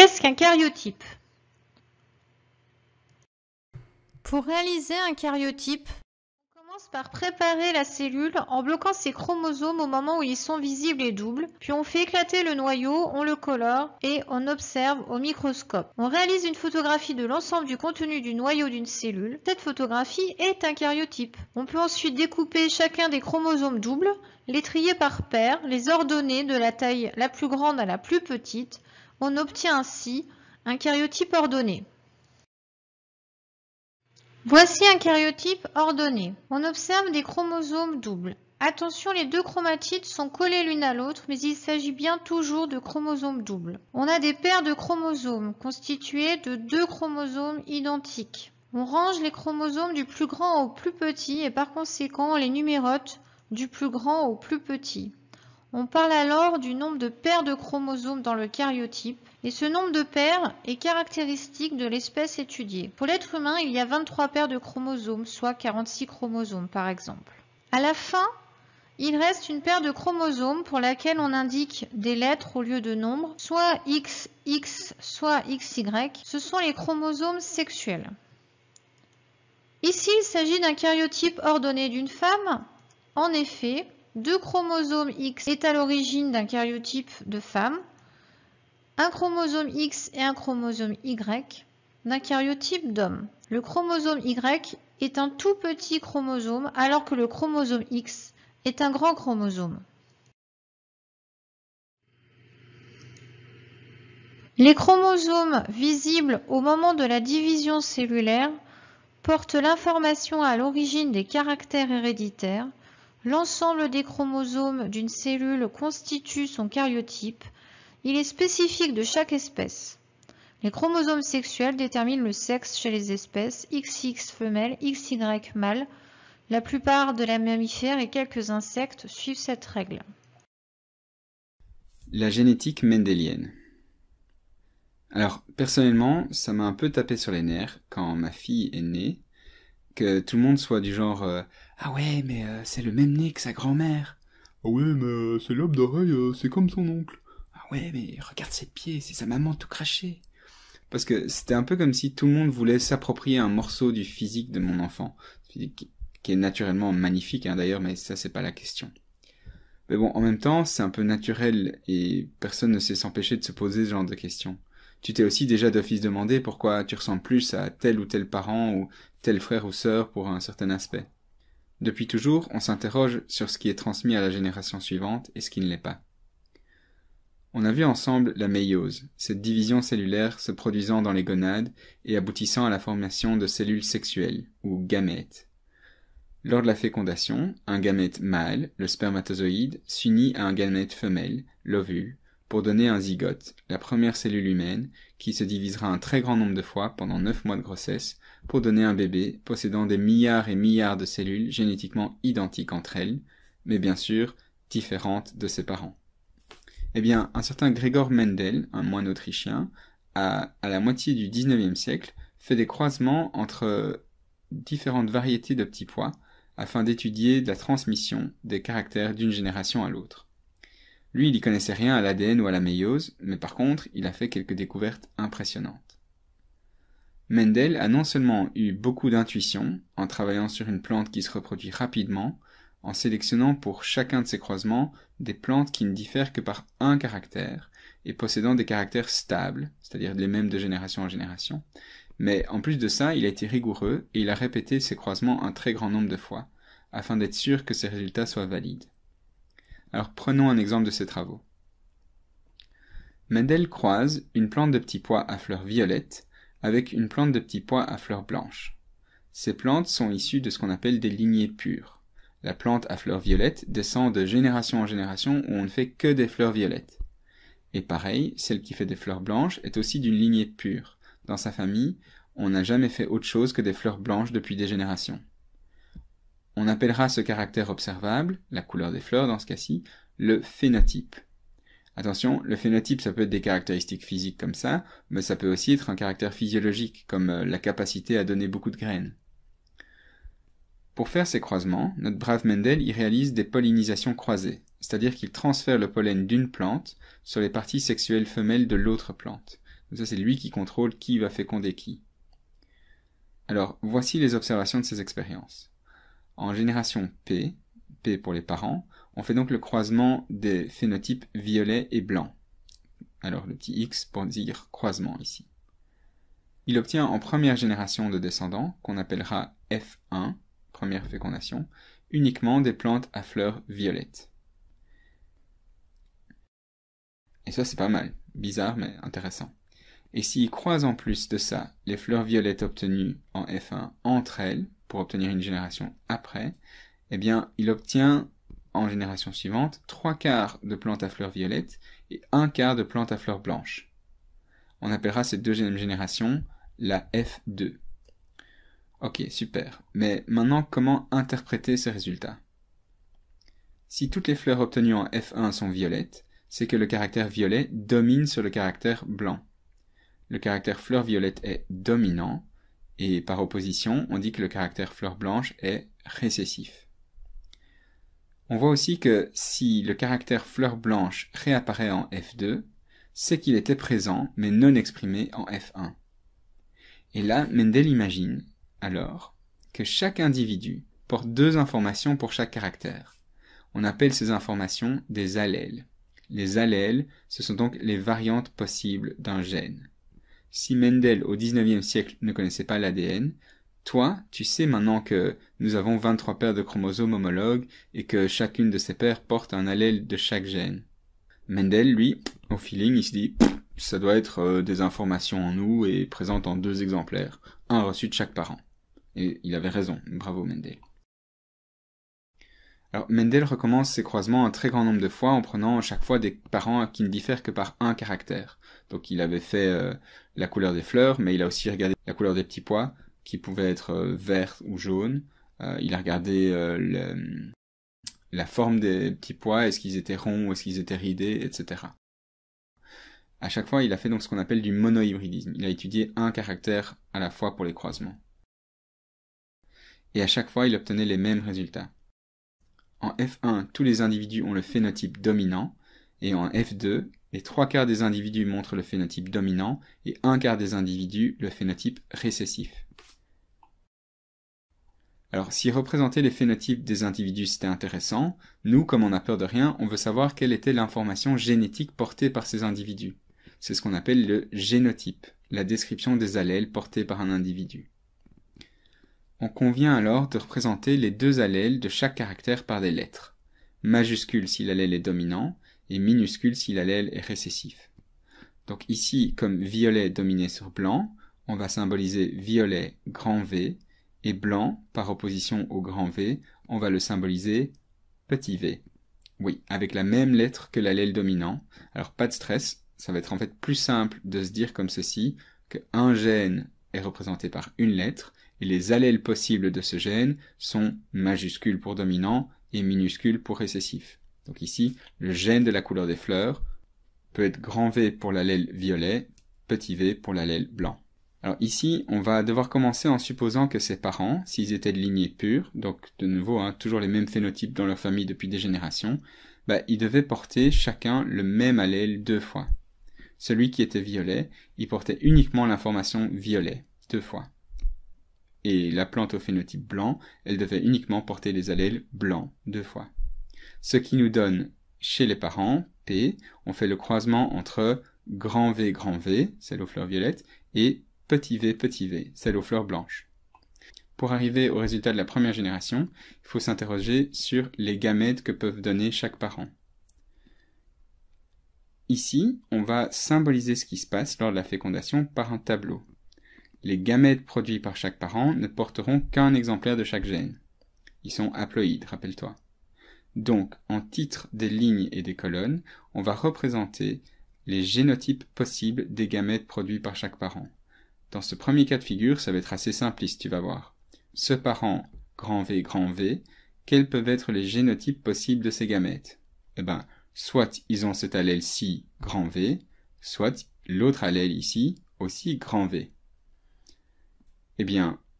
Qu'est-ce qu'un karyotype? Pour réaliser un karyotype, on commence par préparer la cellule en bloquant ses chromosomes au moment où ils sont visibles et doubles, puis on fait éclater le noyau, on le colore et on observe au microscope. On réalise une photographie de l'ensemble du contenu du noyau d'une cellule. Cette photographie est un karyotype. On peut ensuite découper chacun des chromosomes doubles, les trier par paire, les ordonner de la taille la plus grande à la plus petite. On obtient ainsi un karyotype ordonné. Voici un karyotype ordonné. On observe des chromosomes doubles. Attention, les deux chromatides sont collées l'une à l'autre, mais il s'agit bien toujours de chromosomes doubles. On a des paires de chromosomes constituées de deux chromosomes identiques. On range les chromosomes du plus grand au plus petit et par conséquent on les numérote du plus grand au plus petit. On parle alors du nombre de paires de chromosomes dans le karyotype et ce nombre de paires est caractéristique de l'espèce étudiée. Pour l'être humain, il y a 23 paires de chromosomes, soit 46 chromosomes par exemple. À la fin, il reste une paire de chromosomes pour laquelle on indique des lettres au lieu de nombres, soit XX, soit XY. Ce sont les chromosomes sexuels. Ici, il s'agit d'un karyotype ordonné d'une femme. En effet, deux chromosomes X est à l'origine d'un karyotype de femme, un chromosome X et un chromosome Y d'un karyotype d'homme. Le chromosome Y est un tout petit chromosome alors que le chromosome X est un grand chromosome. Les chromosomes visibles au moment de la division cellulaire portent l'information à l'origine des caractères héréditaires. L'ensemble des chromosomes d'une cellule constitue son karyotype. Il est spécifique de chaque espèce. Les chromosomes sexuels déterminent le sexe chez les espèces XX femelle, XY mâle. La plupart de les mammifères et quelques insectes suivent cette règle. La génétique mendélienne. Alors, personnellement, ça m'a un peu tapé sur les nerfs quand ma fille est née, que tout le monde soit du genre ah ouais, mais c'est le même nez que sa grand-mère. Ah ouais, mais ses lobes d'oreille, c'est comme son oncle. Ah ouais, mais regarde ses pieds, c'est sa maman tout craché. Parce que c'était un peu comme si tout le monde voulait s'approprier un morceau du physique de mon enfant, physique qui est naturellement magnifique d'ailleurs, mais ça c'est pas la question. Mais bon, en même temps, c'est un peu naturel et personne ne sait s'empêcher de se poser ce genre de questions. Tu t'es aussi déjà d'office demandé pourquoi tu ressembles plus à tel ou tel parent ou tel frère ou sœur pour un certain aspect. Depuis toujours, on s'interroge sur ce qui est transmis à la génération suivante et ce qui ne l'est pas. On a vu ensemble la méiose, cette division cellulaire se produisant dans les gonades et aboutissant à la formation de cellules sexuelles, ou gamètes. Lors de la fécondation, un gamète mâle, le spermatozoïde, s'unit à un gamète femelle, l'ovule, pour donner un zygote, la première cellule humaine, qui se divisera un très grand nombre de fois pendant 9 mois de grossesse, pour donner un bébé possédant des milliards et milliards de cellules génétiquement identiques entre elles, mais bien sûr différentes de ses parents. Eh bien, un certain Gregor Mendel, un moine autrichien, a, à la moitié du XIXe siècle, fait des croisements entre différentes variétés de petits pois, afin d'étudier la transmission des caractères d'une génération à l'autre. Lui, il n'y connaissait rien à l'ADN ou à la méiose, mais par contre, il a fait quelques découvertes impressionnantes. Mendel a non seulement eu beaucoup d'intuition, en travaillant sur une plante qui se reproduit rapidement, en sélectionnant pour chacun de ces croisements des plantes qui ne diffèrent que par un caractère, et possédant des caractères stables, c'est-à-dire les mêmes de génération en génération, mais en plus de ça, il a été rigoureux et il a répété ces croisements un très grand nombre de fois, afin d'être sûr que ces résultats soient valides. Alors prenons un exemple de ces travaux. Mendel croise une plante de petits pois à fleurs violettes avec une plante de petits pois à fleurs blanches. Ces plantes sont issues de ce qu'on appelle des lignées pures. La plante à fleurs violettes descend de génération en génération où on ne fait que des fleurs violettes. Et pareil, celle qui fait des fleurs blanches est aussi d'une lignée pure. Dans sa famille, on n'a jamais fait autre chose que des fleurs blanches depuis des générations. On appellera ce caractère observable, la couleur des fleurs dans ce cas-ci, le phénotype. Attention, le phénotype ça peut être des caractéristiques physiques comme ça, mais ça peut aussi être un caractère physiologique, comme la capacité à donner beaucoup de graines. Pour faire ces croisements, notre brave Mendel y réalise des pollinisations croisées, c'est-à-dire qu'il transfère le pollen d'une plante sur les parties sexuelles femelles de l'autre plante. Ça, c'est lui qui contrôle qui va féconder qui. Alors, voici les observations de ces expériences. En génération P pour les parents, on fait donc le croisement des phénotypes violet et blanc. Alors, le petit X pour dire croisement ici. Il obtient en première génération de descendants, qu'on appellera F1, première fécondation, uniquement des plantes à fleurs violettes. Et ça, c'est pas mal. Bizarre, mais intéressant. Et s'il croise en plus de ça les fleurs violettes obtenues en F1 entre elles, pour obtenir une génération après, eh bien, il obtient, en génération suivante, 3/4 de plantes à fleurs violettes et 1/4 de plantes à fleurs blanches. On appellera cette deuxième génération la F2. Ok, super. Mais maintenant, comment interpréter ces résultats? Si toutes les fleurs obtenues en F1 sont violettes, c'est que le caractère violet domine sur le caractère blanc. Le caractère fleur violette est dominant, et par opposition, on dit que le caractère fleur blanche est récessif. On voit aussi que si le caractère fleur blanche réapparaît en F2, c'est qu'il était présent, mais non exprimé en F1. Et là, Mendel imagine, alors, que chaque individu porte 2 informations pour chaque caractère. On appelle ces informations des allèles. Les allèles, ce sont donc les variantes possibles d'un gène. Si Mendel, au XIXe siècle, ne connaissait pas l'ADN, toi, tu sais maintenant que nous avons 23 paires de chromosomes homologues et que chacune de ces paires porte un allèle de chaque gène. Mendel, lui, au feeling, il se dit « ça doit être des informations en nous et présentes en 2 exemplaires, un reçu de chaque parent ». Et il avait raison, bravo Mendel. Alors Mendel recommence ces croisements un très grand nombre de fois en prenant à chaque fois des parents qui ne diffèrent que par un caractère. Donc il avait fait la couleur des fleurs, mais il a aussi regardé la couleur des petits pois, qui pouvaient être verts ou jaunes. Il a regardé la forme des petits pois, est-ce qu'ils étaient ronds ou est-ce qu'ils étaient ridés, etc. À chaque fois, il a fait donc ce qu'on appelle du monohybridisme. Il a étudié un caractère à la fois pour les croisements. Et à chaque fois, il obtenait les mêmes résultats. En F1, tous les individus ont le phénotype dominant, et en F2, les 3/4 des individus montrent le phénotype dominant, et 1/4 des individus le phénotype récessif. Alors, si représenter les phénotypes des individus c'était intéressant, nous, comme on n'a peur de rien, on veut savoir quelle était l'information génétique portée par ces individus. C'est ce qu'on appelle le génotype, la description des allèles portés par un individu. On convient alors de représenter les 2 allèles de chaque caractère par des lettres. Majuscule si l'allèle est dominant, et minuscule si l'allèle est récessif. Donc ici, comme violet dominé sur blanc, on va symboliser violet grand V, et blanc, par opposition au grand V, on va le symboliser petit v. Oui, avec la même lettre que l'allèle dominant. Alors pas de stress, ça va être en fait plus simple de se dire comme ceci, qu'un gène est représenté par une lettre, et les allèles possibles de ce gène sont majuscules pour dominant et minuscules pour récessif. Donc ici, le gène de la couleur des fleurs peut être grand V pour l'allèle violet, petit v pour l'allèle blanc. Alors ici, on va devoir commencer en supposant que ces parents, s'ils étaient de lignée pure, donc de nouveau, toujours les mêmes phénotypes dans leur famille depuis des générations, ils devaient porter chacun le même allèle 2 fois. Celui qui était violet, il portait uniquement l'information violet, 2 fois. Et la plante au phénotype blanc, elle devait uniquement porter les allèles blancs 2 fois. Ce qui nous donne, chez les parents, P, on fait le croisement entre grand V, celle aux fleurs violettes, et petit v, celle aux fleurs blanches. Pour arriver au résultat de la première génération, il faut s'interroger sur les gamètes que peuvent donner chaque parent. Ici, on va symboliser ce qui se passe lors de la fécondation par un tableau. Les gamètes produits par chaque parent ne porteront qu'un exemplaire de chaque gène. Ils sont haploïdes, rappelle-toi. Donc, en titre des lignes et des colonnes, on va représenter les génotypes possibles des gamètes produits par chaque parent. Dans ce premier cas de figure, ça va être assez simpliste, tu vas voir. Ce parent, grand V, quels peuvent être les génotypes possibles de ces gamètes? Soit ils ont cet allèle-ci, grand V, soit l'autre allèle ici, aussi grand V.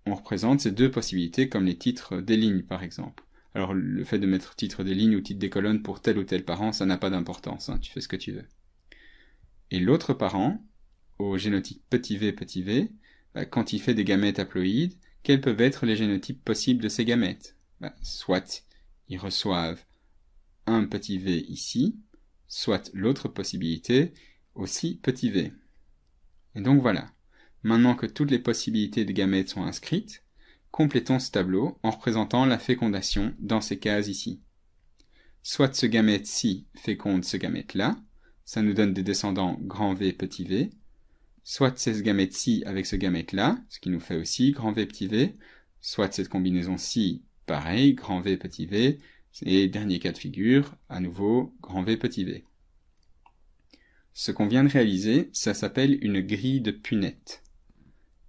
On représente ces 2 possibilités comme les titres des lignes, par exemple. Alors, le fait de mettre titre des lignes ou titre des colonnes pour tel ou tel parent, ça n'a pas d'importance, tu fais ce que tu veux. Et l'autre parent, au génotype petit v, quand il fait des gamètes haploïdes, quels peuvent être les génotypes possibles de ces gamètes? Soit ils reçoivent un petit v ici, soit l'autre possibilité, aussi petit v. Et donc voilà. Maintenant que toutes les possibilités de gamètes sont inscrites, complétons ce tableau en représentant la fécondation dans ces cases ici. Soit ce gamète-ci féconde ce gamète-là, ça nous donne des descendants grand V, petit v, soit c'est ce gamète-ci avec ce gamète-là, ce qui nous fait aussi grand V, petit v, soit cette combinaison-ci, pareil, grand V, petit v, et dernier cas de figure, à nouveau, grand V, petit v. Ce qu'on vient de réaliser, ça s'appelle une grille de Punnett.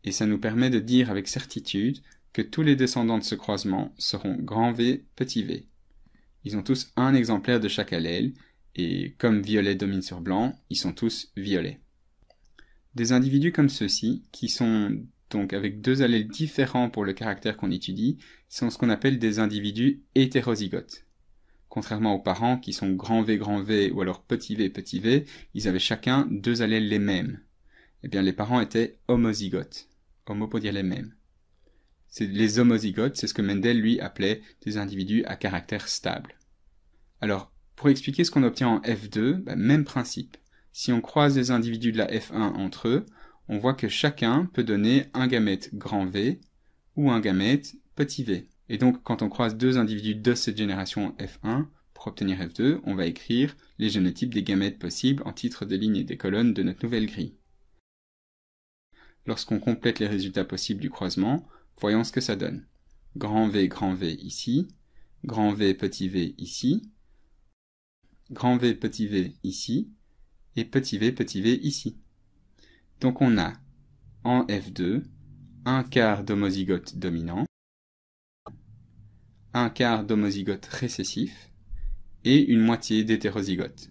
Et ça nous permet de dire avec certitude que tous les descendants de ce croisement seront grand V, petit v. Ils ont tous un exemplaire de chaque allèle, et comme violet domine sur blanc, ils sont tous violets. Des individus comme ceux-ci, qui sont donc avec deux allèles différents pour le caractère qu'on étudie, sont ce qu'on appelle des individus hétérozygotes. Contrairement aux parents qui sont grand V ou alors petit v, ils avaient chacun deux allèles les mêmes. Eh bien les parents étaient homozygotes. Homo pour dire les mêmes. Les homozygotes, c'est ce que Mendel lui appelait des individus à caractère stable. Alors, pour expliquer ce qu'on obtient en F2, même principe. Si on croise des individus de la F1 entre eux, on voit que chacun peut donner un gamète grand V ou un gamète petit v. Et donc, quand on croise deux individus de cette génération F1, pour obtenir F2, on va écrire les génotypes des gamètes possibles en titre de ligne et des colonnes de notre nouvelle grille. Lorsqu'on complète les résultats possibles du croisement, voyons ce que ça donne. Grand V ici, grand V ici, grand V petit v ici, et petit v ici. Donc on a, en F2, un quart d'homozygote dominant, un quart d'homozygote récessif, et une moitié d'hétérozygote.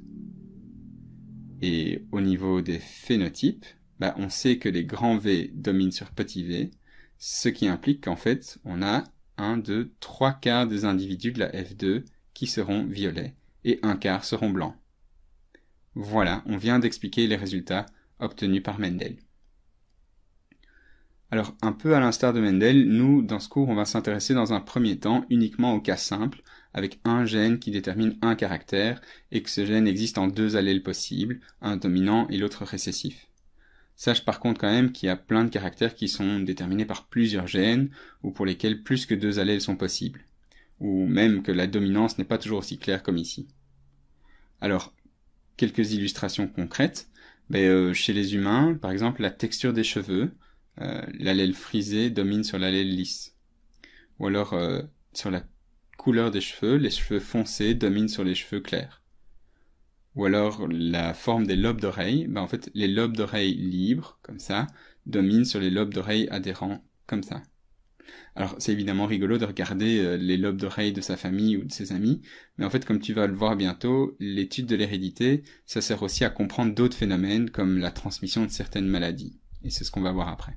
Et au niveau des phénotypes, on sait que les grands V dominent sur petit v, ce qui implique qu'en fait, on a 1, 2, 3 quarts des individus de la F2 qui seront violets, et un quart seront blancs. Voilà, on vient d'expliquer les résultats obtenus par Mendel. Alors, un peu à l'instar de Mendel, nous, dans ce cours, on va s'intéresser dans un premier temps uniquement au cas simple, avec un gène qui détermine un caractère, et que ce gène existe en deux allèles possibles, un dominant et l'autre récessif. Sache par contre quand même qu'il y a plein de caractères qui sont déterminés par plusieurs gènes, ou pour lesquels plus que deux allèles sont possibles. Ou même que la dominance n'est pas toujours aussi claire comme ici. Alors, quelques illustrations concrètes. Chez les humains, par exemple, la texture des cheveux, l'allèle frisé domine sur l'allèle lisse. Ou alors, sur la couleur des cheveux, les cheveux foncés dominent sur les cheveux clairs. Ou alors, la forme des lobes d'oreilles, en fait, les lobes d'oreilles libres, comme ça, dominent sur les lobes d'oreilles adhérents, comme ça. Alors, c'est évidemment rigolo de regarder les lobes d'oreilles de sa famille ou de ses amis, mais en fait, comme tu vas le voir bientôt, l'étude de l'hérédité, ça sert aussi à comprendre d'autres phénomènes, comme la transmission de certaines maladies. Et c'est ce qu'on va voir après.